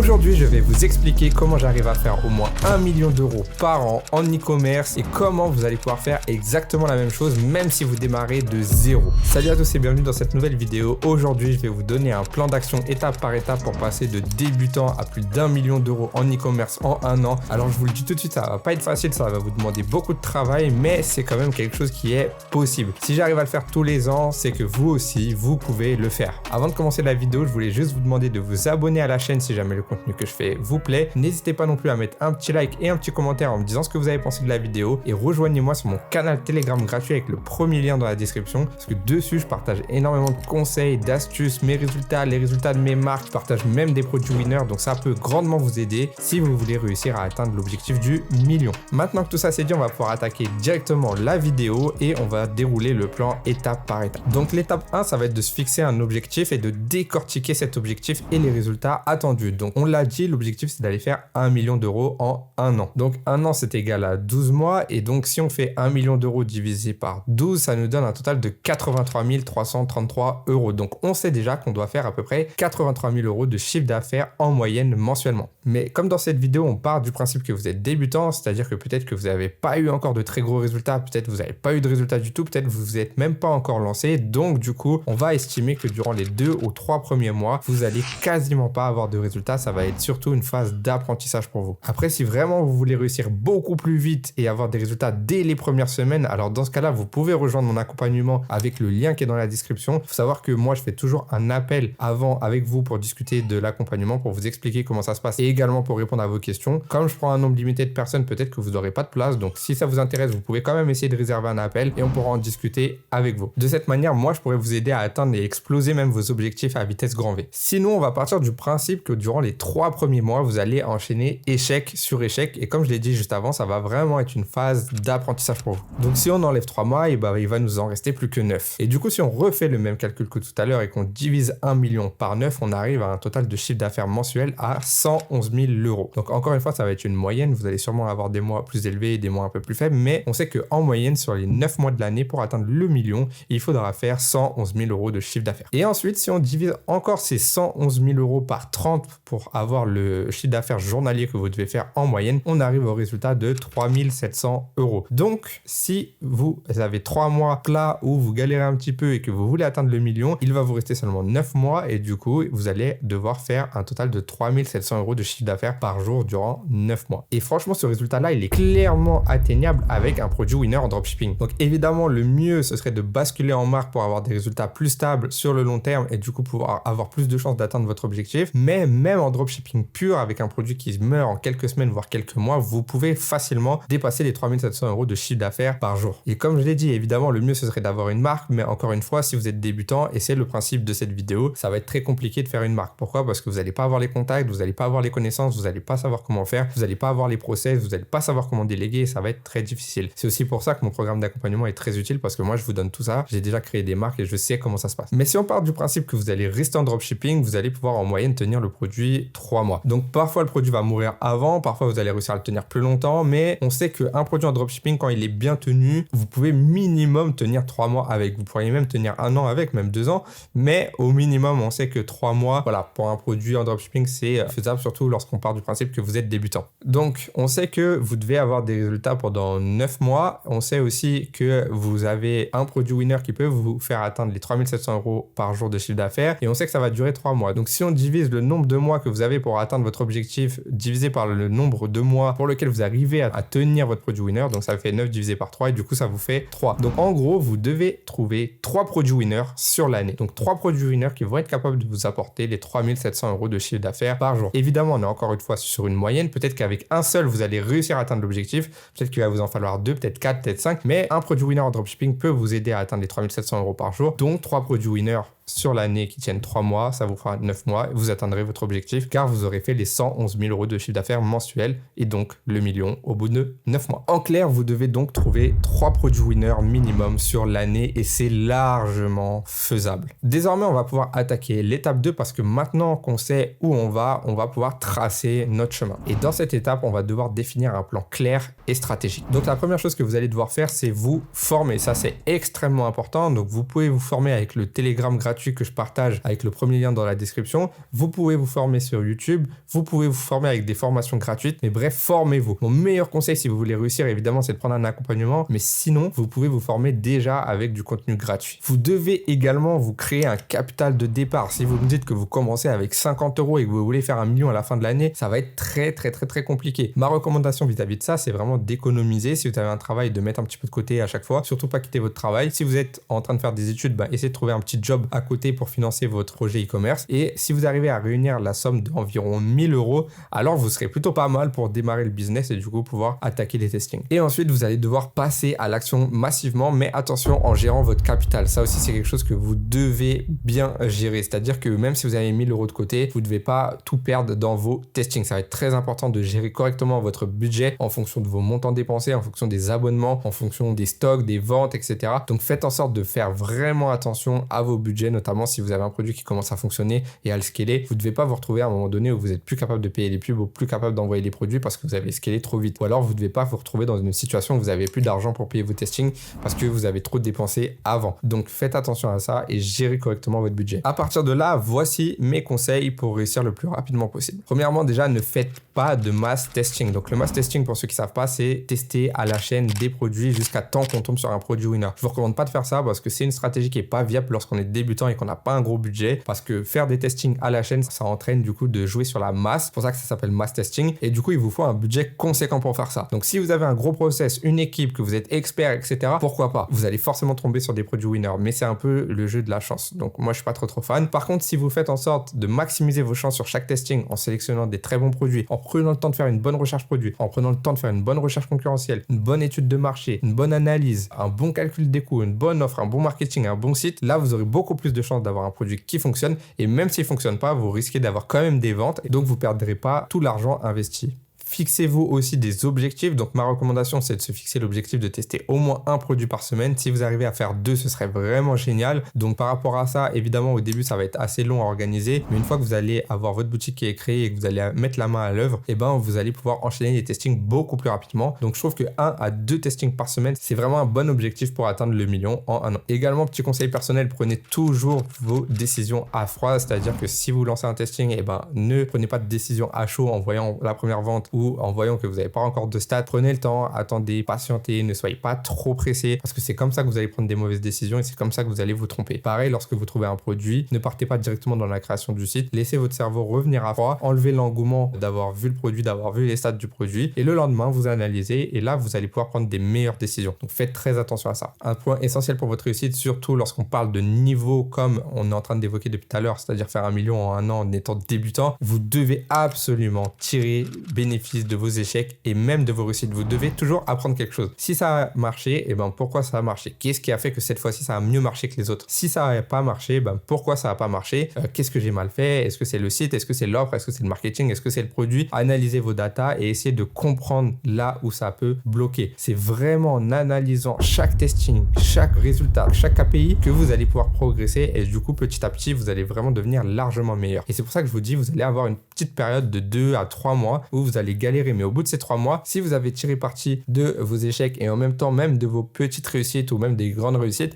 Aujourd'hui, je vais vous expliquer comment j'arrive à faire au moins 1 million d'euros par an en e-commerce et comment vous allez pouvoir faire exactement la même chose même si vous démarrez de zéro. Salut à tous et bienvenue dans cette nouvelle vidéo. Aujourd'hui, je vais vous donner un plan d'action étape par étape pour passer de débutant à plus d'1 million d'euros en e-commerce en un an. Alors je vous le dis tout de suite, ça va pas être facile, ça va vous demander beaucoup de travail, mais c'est quand même quelque chose qui est possible. Si j'arrive à le faire tous les ans, c'est que vous aussi, vous pouvez le faire. Avant de commencer la vidéo, je voulais juste vous demander de vous abonner à la chaîne si jamais le contenu que je fais vous plaît. N'hésitez pas non plus à mettre un petit like et un petit commentaire en me disant ce que vous avez pensé de la vidéo et rejoignez-moi sur mon canal Telegram gratuit avec le premier lien dans la description parce que dessus je partage énormément de conseils, d'astuces, mes résultats, les résultats de mes marques, je partage même des produits winners, donc ça peut grandement vous aider si vous voulez réussir à atteindre l'objectif du million. Maintenant que tout ça c'est dit, on va pouvoir attaquer directement la vidéo et on va dérouler le plan étape par étape. Donc l'étape 1, ça va être de se fixer un objectif et de décortiquer cet objectif et les résultats attendus. Donc on l'a dit, l'objectif c'est d'aller faire 1 million d'euros en un an. Donc un an c'est égal à 12 mois et donc si on fait 1 million d'euros divisé par 12, ça nous donne un total de 83 333 euros. Donc on sait déjà qu'on doit faire à peu près 83 000 euros de chiffre d'affaires en moyenne mensuellement. Mais comme dans cette vidéo, on part du principe que vous êtes débutant, c'est-à-dire que peut-être que vous n'avez pas eu encore de très gros résultats, peut-être que vous n'avez pas eu de résultats du tout, peut-être que vous n'êtes même pas encore lancé. Donc du coup, on va estimer que durant les 2 ou 3 premiers mois, vous allez quasiment pas avoir de résultats. Ça va être surtout une phase d'apprentissage pour vous. Après, si vraiment vous voulez réussir beaucoup plus vite et avoir des résultats dès les premières semaines, alors dans ce cas-là, vous pouvez rejoindre mon accompagnement avec le lien qui est dans la description. Il faut savoir que moi, je fais toujours un appel avant avec vous pour discuter de l'accompagnement, pour vous expliquer comment ça se passe et également pour répondre à vos questions. Comme je prends un nombre limité de personnes, peut-être que vous n'aurez pas de place. Donc, si ça vous intéresse, vous pouvez quand même essayer de réserver un appel et on pourra en discuter avec vous. De cette manière, moi, je pourrais vous aider à atteindre et exploser même vos objectifs à vitesse grand V. Sinon, on va partir du principe que durant les 3 premiers mois, vous allez enchaîner échec sur échec. Et comme je l'ai dit juste avant, ça va vraiment être une phase d'apprentissage pour vous. Donc, si on enlève 3 mois, et ben, il va nous en rester plus que 9. Et du coup, si on refait le même calcul que tout à l'heure et qu'on divise 1 million par 9, on arrive à un total de chiffre d'affaires mensuel à 111 000 euros. Donc, encore une fois, ça va être une moyenne. Vous allez sûrement avoir des mois plus élevés et des mois un peu plus faibles. Mais on sait qu'en moyenne, sur les 9 mois de l'année, pour atteindre le million, il faudra faire 111 000 euros de chiffre d'affaires. Et ensuite, si on divise encore ces 111 000 euros par 30 pour avoir le chiffre d'affaires journalier que vous devez faire en moyenne, on arrive au résultat de 3 700 euros. Donc, si vous avez 3 mois plats où vous galérez un petit peu et que vous voulez atteindre le million, il va vous rester seulement 9 mois et du coup, vous allez devoir faire un total de 3 700 euros de chiffre d'affaires par jour durant 9 mois. Et franchement, ce résultat-là, il est clairement atteignable avec un produit winner en dropshipping. Donc, évidemment, le mieux, ce serait de basculer en marque pour avoir des résultats plus stables sur le long terme et du coup, pouvoir avoir plus de chances d'atteindre votre objectif. Mais même en dropshipping pur, avec un produit qui meurt en quelques semaines, voire quelques mois, vous pouvez facilement dépasser les 3 700 euros de chiffre d'affaires par jour. Et comme je l'ai dit, évidemment, le mieux, ce serait d'avoir une marque. Mais encore une fois, si vous êtes débutant, et c'est le principe de cette vidéo, ça va être très compliqué de faire une marque. Pourquoi? Parce que vous n'allez pas avoir les contacts, vous n'allez pas avoir les connaissances, vous n'allez pas savoir comment faire, vous n'allez pas avoir les process, vous n'allez pas savoir comment déléguer et ça va être très difficile. C'est aussi pour ça que mon programme d'accompagnement est très utile parce que moi, je vous donne tout ça. J'ai déjà créé des marques et je sais comment ça se passe. Mais si on part du principe que vous allez rester en dropshipping, vous allez pouvoir en moyenne tenir le produit 3 mois. Donc parfois, le produit va mourir avant, parfois vous allez réussir à le tenir plus longtemps, mais on sait qu'un produit en dropshipping, quand il est bien tenu, vous pouvez minimum tenir 3 mois avec. Vous pourriez même tenir 1 an avec, même 2 ans, mais au minimum, on sait que 3 mois, voilà, pour un produit en dropshipping, c'est faisable, surtout lorsqu'on part du principe que vous êtes débutant. Donc, on sait que vous devez avoir des résultats pendant 9 mois. On sait aussi que vous avez un produit winner qui peut vous faire atteindre les 3 700 euros par jour de chiffre d'affaires et on sait que ça va durer 3 mois. Donc, si on divise le nombre de mois que vous avez pour atteindre votre objectif divisé par le nombre de mois pour lequel vous arrivez à tenir votre produit winner, donc ça fait 9 divisé par 3 et du coup, ça vous fait 3. Donc, en gros, vous devez trouver 3 produits winners sur l'année. Donc, 3 produits winners qui vont être capables de vous apporter les 3 700 euros de chiffre d'affaires par jour. Évidemment, on est encore une fois sur une moyenne. Peut-être qu'avec un seul, vous allez réussir à atteindre l'objectif. Peut-être qu'il va vous en falloir 2, peut-être 4, peut-être 5. Mais un produit winner en dropshipping peut vous aider à atteindre les 3 700 euros par jour. Donc, 3 produits winners sur l'année qui tiennent 3 mois, ça vous fera 9 mois, vous atteindrez votre objectif car vous aurez fait les 111 000 euros de chiffre d'affaires mensuel et donc le million au bout de 9 mois. En clair, vous devez donc trouver 3 produits winners minimum sur l'année et c'est largement faisable. Désormais, on va pouvoir attaquer l'étape 2 parce que maintenant qu'on sait où on va pouvoir tracer notre chemin. Et dans cette étape, on va devoir définir un plan clair et stratégique. Donc la première chose que vous allez devoir faire, c'est vous former. Ça, c'est extrêmement important. Donc vous pouvez vous former avec le Telegram gratuit gratuit que je partage avec le premier lien dans la description. Vous pouvez vous former sur YouTube, vous pouvez vous former avec des formations gratuites, mais bref, formez-vous. Mon meilleur conseil si vous voulez réussir, évidemment, c'est de prendre un accompagnement, mais sinon, vous pouvez vous former déjà avec du contenu gratuit. Vous devez également vous créer un capital de départ. Si vous me dites que vous commencez avec 50 € et que vous voulez faire 1 million à la fin de l'année, ça va être très compliqué. Ma recommandation vis-à-vis de ça, c'est vraiment d'économiser. Si vous avez un travail, de mettre un petit peu de côté à chaque fois, surtout pas quitter votre travail. Si vous êtes en train de faire des études, essayez de trouver un petit job à côté pour financer votre projet e-commerce. Et si vous arrivez à réunir la somme d'environ 1000 €, alors vous serez plutôt pas mal pour démarrer le business et du coup pouvoir attaquer les testings. Et ensuite, vous allez devoir passer à l'action massivement, mais attention en gérant votre capital. Ça aussi, c'est quelque chose que vous devez bien gérer. C'est-à-dire que même si vous avez 1000 € de côté, vous ne devez pas tout perdre dans vos testings. Ça va être très important de gérer correctement votre budget en fonction de vos montants dépensés, en fonction des abonnements, en fonction des stocks, des ventes, etc. Donc faites en sorte de faire vraiment attention à vos budgets, notamment si vous avez un produit qui commence à fonctionner et à le scaler. Vous ne devez pas vous retrouver à un moment donné où vous êtes plus capable de payer les pubs ou plus capable d'envoyer les produits parce que vous avez scalé trop vite. Ou alors vous ne devez pas vous retrouver dans une situation où vous n'avez plus d'argent pour payer vos testings parce que vous avez trop dépensé avant. Donc faites attention à ça et gérez correctement votre budget. À partir de là, voici mes conseils pour réussir le plus rapidement possible. Premièrement, déjà, ne faites pas de mass testing. Donc le mass testing, pour ceux qui ne savent pas, c'est tester à la chaîne des produits jusqu'à temps qu'on tombe sur un produit winner. Je vous recommande pas de faire ça parce que c'est une stratégie qui est pas viable lorsqu'on est débutant et qu'on n'a pas un gros budget, parce que faire des testings à la chaîne, ça entraîne du coup de jouer sur la masse. C'est pour ça que ça s'appelle mass testing et du coup, il vous faut un budget conséquent pour faire ça. Donc si vous avez un gros process, une équipe, que vous êtes expert, etc., pourquoi pas? Vous allez forcément tomber sur des produits winners, mais c'est un peu le jeu de la chance. Donc moi, je suis pas trop fan. Par contre, si vous faites en sorte de maximiser vos chances sur chaque testing en sélectionnant des très bons produits, en prenant le temps de faire une bonne recherche produit, en prenant le temps de faire une bonne recherche concurrentielle, une bonne étude de marché, une bonne analyse, un bon calcul des coûts, une bonne offre, un bon marketing, un bon site, là, vous aurez beaucoup plus de chances d'avoir un produit qui fonctionne. Et même s'il fonctionne pas, vous risquez d'avoir quand même des ventes et donc vous perdrez pas tout l'argent investi. Fixez-vous aussi des objectifs. Donc ma recommandation, c'est de se fixer l'objectif de tester au moins un produit par semaine. Si vous arrivez à faire 2, ce serait vraiment génial. Donc par rapport à ça, évidemment au début ça va être assez long à organiser, mais une fois que vous allez avoir votre boutique qui est créée et que vous allez mettre la main à l'œuvre, vous allez pouvoir enchaîner les testings beaucoup plus rapidement. Donc je trouve que 1 à 2 testings par semaine, c'est vraiment un bon objectif pour atteindre le million en un an. Également, petit conseil personnel, prenez toujours vos décisions à froid, c'est-à-dire que si vous lancez un testing, ne prenez pas de décision à chaud en voyant la première vente ou en voyant que vous n'avez pas encore de stats. Prenez le temps, attendez, patientez, ne soyez pas trop pressé parce que c'est comme ça que vous allez prendre des mauvaises décisions et c'est comme ça que vous allez vous tromper. Pareil, lorsque vous trouvez un produit, ne partez pas directement dans la création du site, laissez votre cerveau revenir à froid, enlevez l'engouement d'avoir vu le produit, d'avoir vu les stats du produit et le lendemain, vous analysez et là, vous allez pouvoir prendre des meilleures décisions. Donc faites très attention à ça. Un point essentiel pour votre réussite, surtout lorsqu'on parle de niveau comme on est en train d'évoquer depuis tout à l'heure, c'est-à-dire faire 1 million en un an en étant débutant, vous devez absolument tirer bénéfice de vos échecs et même de vos réussites. Vous devez toujours apprendre quelque chose. Si ça a marché, pourquoi ça a marché? Qu'est-ce qui a fait que cette fois-ci ça a mieux marché que les autres? Si ça n'a pas marché, pourquoi ça n'a pas marché? Qu'est-ce que j'ai mal fait? Est-ce que c'est le site? Est-ce que c'est l'offre? Est-ce que c'est le marketing? Est-ce que c'est le produit? Analysez vos datas et essayez de comprendre là où ça peut bloquer. C'est vraiment en analysant chaque testing, chaque résultat, chaque KPI que vous allez pouvoir progresser et du coup petit à petit vous allez vraiment devenir largement meilleur. Et c'est pour ça que je vous dis, vous allez avoir une petite période de 2 à 3 mois où vous allez galérer, mais au bout de ces 3 mois, si vous avez tiré parti de vos échecs et en même temps même de vos petites réussites ou même des grandes réussites,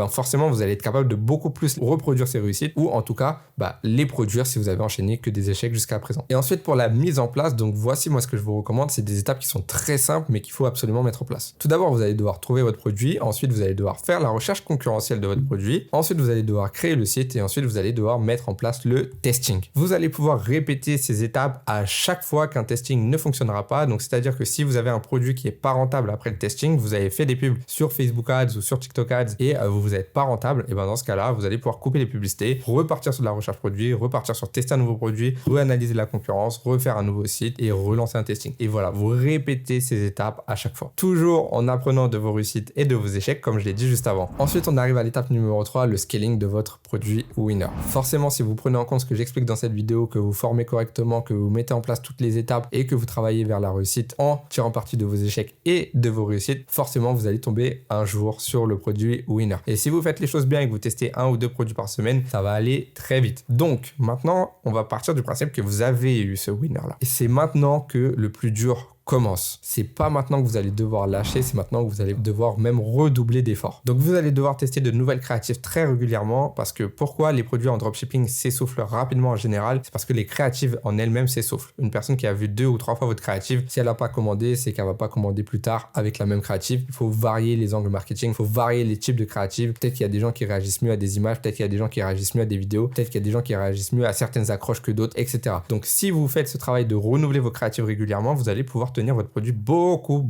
forcément vous allez être capable de beaucoup plus reproduire ces réussites ou en tout cas les produire si vous avez enchaîné que des échecs jusqu'à présent. Et ensuite pour la mise en place, donc voici moi ce que je vous recommande, c'est des étapes qui sont très simples mais qu'il faut absolument mettre en place. Tout d'abord, vous allez devoir trouver votre produit, ensuite vous allez devoir faire la recherche concurrentielle de votre produit, ensuite vous allez devoir créer le site et ensuite vous allez devoir mettre en place le testing. Vous allez pouvoir répéter ces étapes à chaque fois qu'un testing ne fonctionnera pas. Donc c'est-à-dire que si vous avez un produit qui est pas rentable après le testing, vous avez fait des pubs sur Facebook Ads ou sur TikTok Ads et vous n'êtes pas rentable, et dans ce cas-là, vous allez pouvoir couper les publicités, repartir sur de la recherche produit, repartir sur tester un nouveau produit, réanalyser la concurrence, refaire un nouveau site et relancer un testing. Et voilà, vous répétez ces étapes à chaque fois. Toujours en apprenant de vos réussites et de vos échecs, comme je l'ai dit juste avant. Ensuite, on arrive à l'étape numéro 3, le scaling de votre produit winner. Forcément, si vous prenez en compte ce que j'explique dans cette vidéo, que vous formez correctement, que vous mettez en place toutes les étapes et que vous travaillez vers la réussite en tirant parti de vos échecs et de vos réussites, forcément, vous allez tomber un jour sur le produit winner. Et si vous faites les choses bien et que vous testez 1 ou 2 produits par semaine, ça va aller très vite. Donc, maintenant, on va partir du principe que vous avez eu ce winner-là. Et c'est maintenant que le plus dur commence. C'est pas maintenant que vous allez devoir lâcher, c'est maintenant que vous allez devoir même redoubler d'efforts. Donc vous allez devoir tester de nouvelles créatives très régulièrement parce que pourquoi les produits en dropshipping s'essoufflent rapidement en général, c'est parce que les créatives en elles-mêmes s'essoufflent. Une personne qui a vu 2 ou 3 fois votre créative, si elle n'a pas commandé, c'est qu'elle va pas commander plus tard avec la même créative. Il faut varier les angles marketing, il faut varier les types de créatives. Peut-être qu'il y a des gens qui réagissent mieux à des images, peut-être qu'il y a des gens qui réagissent mieux à des vidéos, peut-être qu'il y a des gens qui réagissent mieux à certaines accroches que d'autres, etc. Donc si vous faites ce travail de renouveler vos créatives régulièrement, vous allez pouvoir tenir votre produit beaucoup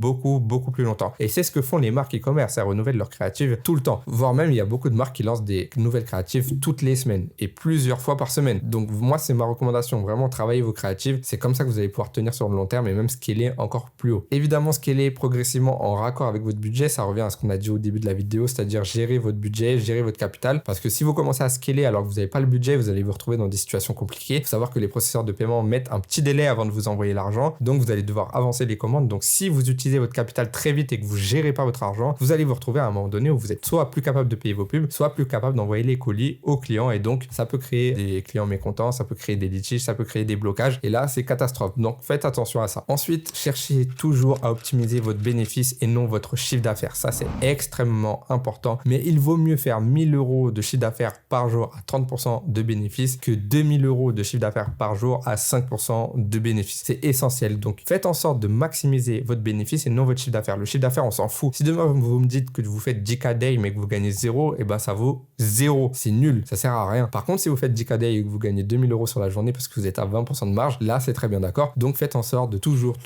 plus longtemps. Et c'est ce que font les marques e-commerce, elles renouvellent leurs créatives tout le temps. Voire même, il y a beaucoup de marques qui lancent des nouvelles créatives toutes les semaines et plusieurs fois par semaine. Donc moi, c'est ma recommandation. Vraiment, travaillez vos créatives. C'est comme ça que vous allez pouvoir tenir sur le long terme et même scaler encore plus haut. Évidemment, scaler progressivement en raccord avec votre budget, ça revient à ce qu'on a dit au début de la vidéo, c'est-à-dire gérer votre budget, gérer votre capital. Parce que si vous commencez à scaler alors que vous n'avez pas le budget, vous allez vous retrouver dans des situations compliquées. Il faut savoir que les processeurs de paiement mettent un petit délai avant de vous envoyer l'argent. Donc vous allez devoir avancer les commandes. Donc si vous utilisez votre capital très vite et que vous gérez pas votre argent, vous allez vous retrouver à un moment donné où vous êtes soit plus capable de payer vos pubs, soit plus capable d'envoyer les colis aux clients. Et donc ça peut créer des clients mécontents, ça peut créer des litiges, ça peut créer des blocages. Et là, c'est catastrophe. Donc faites attention à ça. Ensuite, cherchez toujours à optimiser votre bénéfice et non votre chiffre d'affaires. Ça, c'est extrêmement important. Mais il vaut mieux faire 1000 € de chiffre d'affaires par jour à 30% de bénéfice que 2000 € de chiffre d'affaires par jour à 5% de bénéfice. C'est essentiel. Donc faites en sorte de maximiser votre bénéfice et non votre chiffre d'affaires. Le chiffre d'affaires, on s'en fout. Si demain vous me dites que vous faites 10K day mais que vous gagnez 0, et ben ça vaut 0. C'est nul. Ça sert à rien. Par contre, si vous faites 10K day et que vous gagnez 2000 € sur la journée parce que vous êtes à 20% de marge, là c'est très bien, d'accord. Donc faites en sorte de toujours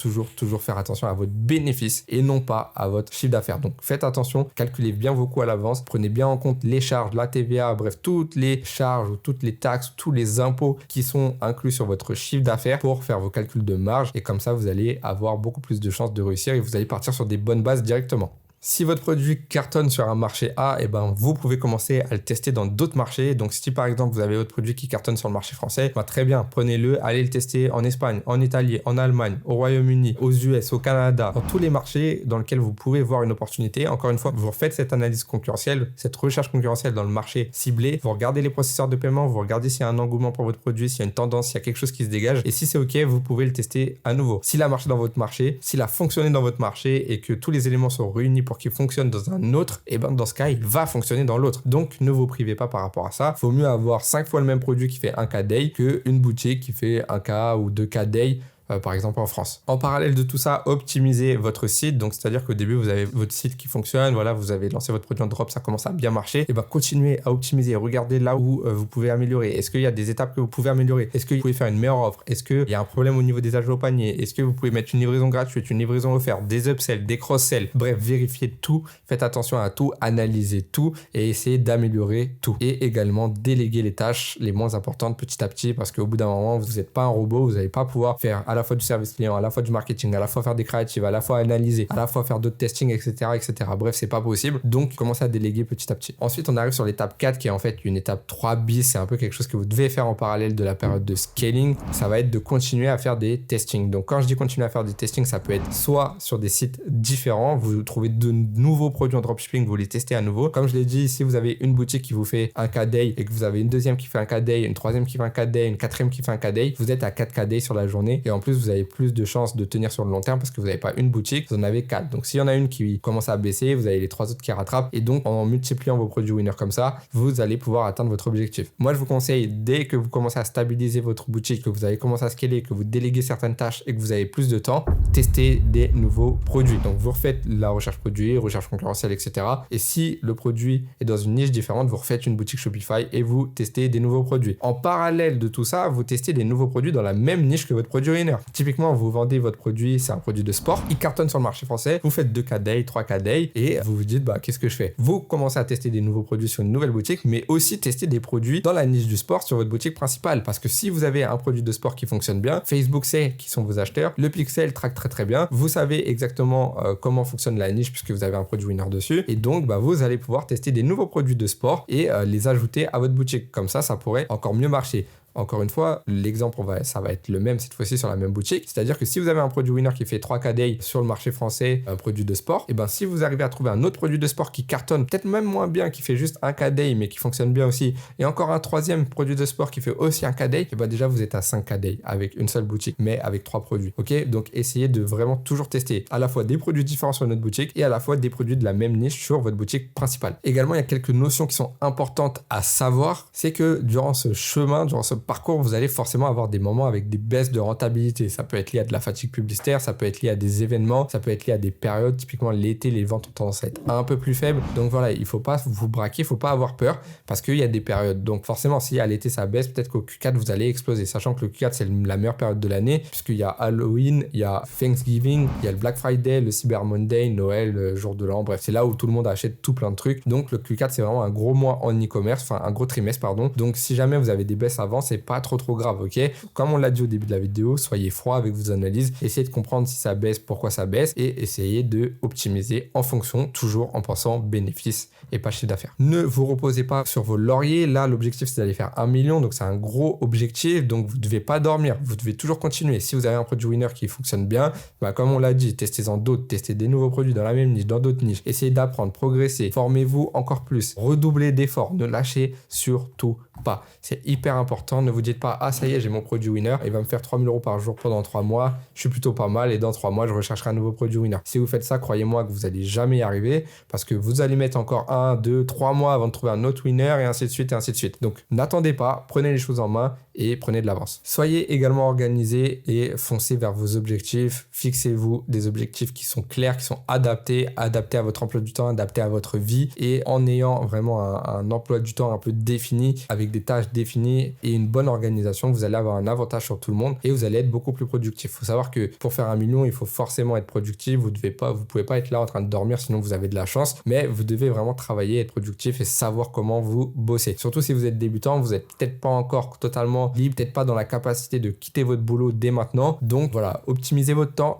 faire attention à votre bénéfice et non pas à votre chiffre d'affaires. Donc faites attention, calculez bien vos coûts à l'avance, prenez bien en compte les charges, la TVA, bref, toutes les charges ou toutes les taxes, tous les impôts qui sont inclus sur votre chiffre d'affaires pour faire vos calculs de marge et comme ça vous allez avoir beaucoup plus de chances de réussir et vous allez partir sur des bonnes bases directement. Si votre produit cartonne sur un marché A, et ben vous pouvez commencer à le tester dans d'autres marchés. Donc si par exemple vous avez votre produit qui cartonne sur le marché français, ben, très bien, prenez-le, allez le tester en Espagne, en Italie, en Allemagne, au Royaume-Uni, aux US, au Canada, dans tous les marchés dans lesquels vous pouvez voir une opportunité. Encore une fois, vous refaites cette analyse concurrentielle, cette recherche concurrentielle dans le marché ciblé, vous regardez les processeurs de paiement, vous regardez s'il y a un engouement pour votre produit, s'il y a une tendance, s'il y a quelque chose qui se dégage. Et si c'est OK, vous pouvez le tester à nouveau. S'il a marché dans votre marché, s'il a fonctionné dans votre marché et que tous les éléments sont réunis pour qu'il fonctionne dans un autre, et ben dans ce cas, il va fonctionner dans l'autre. Donc, ne vous privez pas par rapport à ça. Faut mieux avoir 5 fois le même produit qui fait 1K day qu'une boutique qui fait 1K ou 2K day. Par exemple en France. En parallèle de tout ça, optimisez votre site. Donc, c'est-à-dire qu'au début, vous avez votre site qui fonctionne. Voilà, vous avez lancé votre produit en drop, ça commence à bien marcher. Et ben, continuez à optimiser. Regardez là où vous pouvez améliorer. Est-ce qu'il y a des étapes que vous pouvez améliorer? Est-ce que vous pouvez faire une meilleure offre? Est-ce qu'il y a un problème au niveau des ajouts au panier? Est-ce que vous pouvez mettre une livraison gratuite, une livraison offerte, des upsells, des cross-sells? Bref, vérifiez tout. Faites attention à tout. Analysez tout et essayez d'améliorer tout. Et également, déléguer les tâches les moins importantes petit à petit parce qu'au bout d'un moment, vous n'êtes pas un robot. Vous n'allez pas pouvoir faire à la fois du service client, à la fois du marketing, à la fois faire des créatives, à la fois analyser, à la fois faire d'autres testings, etc., etc. Bref, c'est pas possible. Donc, commencez à déléguer petit à petit. Ensuite, on arrive sur l'étape 4 qui est en fait une étape 3 bis. C'est un peu quelque chose que vous devez faire en parallèle de la période de scaling. Ça va être de continuer à faire des testings. Donc, quand je dis continuer à faire des testings, ça peut être soit sur des sites différents, vous trouvez de nouveaux produits en dropshipping, vous les testez à nouveau. Comme je l'ai dit, si vous avez une boutique qui vous fait un K day et que vous avez une deuxième qui fait un K day, une troisième qui fait un K day, une quatrième qui fait un K day, vous êtes à 4 K day sur la journée et en plus, vous avez plus de chances de tenir sur le long terme parce que vous n'avez pas une boutique, vous en avez 4. Donc s'il y en a une qui commence à baisser, vous avez les 3 autres qui rattrapent et donc en multipliant vos produits winners comme ça, vous allez pouvoir atteindre votre objectif. Moi, je vous conseille, dès que vous commencez à stabiliser votre boutique, que vous avez commencé à scaler, que vous déléguez certaines tâches et que vous avez plus de temps, testez des nouveaux produits. Donc vous refaites la recherche produit, recherche concurrentielle, etc. Et si le produit est dans une niche différente, vous refaites une boutique Shopify et vous testez des nouveaux produits. En parallèle de tout ça, vous testez des nouveaux produits dans la même niche que votre produit winner. Typiquement, vous vendez votre produit, c'est un produit de sport, il cartonne sur le marché français, vous faites 2K day, 3K day et vous vous dites bah qu'est-ce que je fais? Vous commencez à tester des nouveaux produits sur une nouvelle boutique, mais aussi tester des produits dans la niche du sport sur votre boutique principale parce que si vous avez un produit de sport qui fonctionne bien, Facebook sait qui sont vos acheteurs, le pixel traque très bien, vous savez exactement comment fonctionne la niche puisque vous avez un produit winner dessus et donc bah, vous allez pouvoir tester des nouveaux produits de sport et les ajouter à votre boutique. Comme ça pourrait encore mieux marcher. Encore une fois, l'exemple, ça va être le même cette fois-ci sur la même boutique. C'est-à-dire que si vous avez un produit winner qui fait 3K day sur le marché français, un produit de sport, et ben si vous arrivez à trouver un autre produit de sport qui cartonne, peut-être même moins bien, qui fait juste 1K day, mais qui fonctionne bien aussi, et encore un troisième produit de sport qui fait aussi 1K day, et ben déjà vous êtes à 5K day avec une seule boutique, mais avec 3 produits. Ok, donc essayez de vraiment toujours tester à la fois des produits différents sur notre boutique et à la fois des produits de la même niche sur votre boutique principale. Également, il y a quelques notions qui sont importantes à savoir. C'est que durant ce chemin, durant ce parcours, vous allez forcément avoir des moments avec des baisses de rentabilité. Ça peut être lié à de la fatigue publicitaire, ça peut être lié à des événements, ça peut être lié à des périodes. Typiquement, l'été, les ventes ont tendance à être un peu plus faibles. Donc voilà, il ne faut pas vous braquer, il ne faut pas avoir peur parce qu'il y a des périodes. Donc forcément, si à l'été ça baisse, peut-être qu'au Q4 vous allez exploser. Sachant que le Q4 c'est la meilleure période de l'année puisqu'il y a Halloween, il y a Thanksgiving, il y a le Black Friday, le Cyber Monday, Noël, le jour de l'an. Bref, c'est là où tout le monde achète tout plein de trucs. Donc le Q4 c'est vraiment un gros mois en e-commerce, enfin un gros trimestre pardon. Donc si jamais vous avez des baisses avant, c'est pas trop grave, ok? Comme on l'a dit au début de la vidéo, soyez froid avec vos analyses, essayez de comprendre si ça baisse, pourquoi ça baisse et essayez de optimiser en fonction, toujours en pensant bénéfice et pas chiffre d'affaires. Ne vous reposez pas sur vos lauriers. Là, l'objectif c'est d'aller faire 1 million, donc c'est un gros objectif, donc vous devez pas dormir, vous devez toujours continuer. Si vous avez un produit winner qui fonctionne bien, bah, comme on l'a dit, testez-en d'autres, testez des nouveaux produits dans la même niche, dans d'autres niches, essayez d'apprendre, progresser, formez-vous encore plus, redoublez d'efforts, ne lâchez surtout pas. C'est hyper important. Ne vous dites pas, ah ça y est, j'ai mon produit winner, il va me faire 3 000 € par jour pendant 3 mois, je suis plutôt pas mal et dans 3 mois, je rechercherai un nouveau produit winner. Si vous faites ça, croyez-moi que vous allez jamais y arriver parce que vous allez mettre encore 1, 2, 3 mois avant de trouver un autre winner et ainsi de suite et ainsi de suite. Donc n'attendez pas, prenez les choses en main et prenez de l'avance. Soyez également organisé et foncez vers vos objectifs. Fixez-vous des objectifs qui sont clairs, qui sont adaptés à votre emploi du temps, adaptés à votre vie et en ayant vraiment un emploi du temps un peu défini avec des tâches définies et une bonne organisation, vous allez avoir un avantage sur tout le monde et vous allez être beaucoup plus productif. Il faut savoir que pour faire 1 million, il faut forcément être productif. Vous pouvez pas être là en train de dormir sinon vous avez de la chance, mais vous devez vraiment travailler, être productif et savoir comment vous bossez. Surtout si vous êtes débutant, vous êtes peut-être pas encore totalement libre, peut-être pas dans la capacité de quitter votre boulot dès maintenant. Donc voilà, optimisez votre temps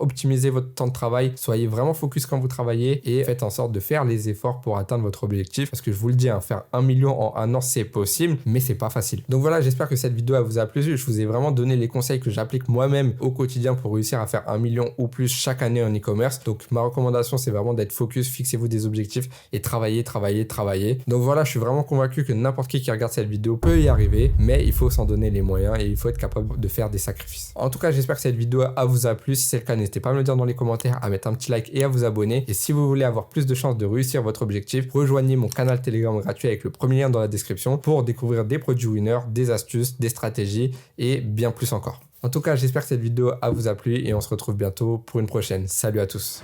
de travail, soyez vraiment focus quand vous travaillez et faites en sorte de faire les efforts pour atteindre votre objectif parce que je vous le dis, faire 1 million en 1 an c'est possible, mais c'est pas facile. Donc voilà, j'espère que cette vidéo elle vous a plu. Je vous ai vraiment donné les conseils que j'applique moi-même au quotidien pour réussir à faire 1 million ou plus chaque année en e-commerce. Donc ma recommandation c'est vraiment d'être focus, fixez-vous des objectifs et travaillez. Donc voilà, je suis vraiment convaincu que n'importe qui regarde cette vidéo peut y arriver, mais il faut s'en donner les moyens et il faut être capable de faire des sacrifices. En tout cas, j'espère que cette vidéo vous a plu. Si c'est le cas, n'hésitez pas à me le dire dans les commentaires, à mettre un petit like et à vous abonner. Et si vous voulez avoir plus de chances de réussir votre objectif, rejoignez mon canal Telegram gratuit avec le premier lien dans la description pour découvrir des produits winners, des astuces, des stratégies et bien plus encore. En tout cas, j'espère que cette vidéo vous a plu et on se retrouve bientôt pour une prochaine. Salut à tous.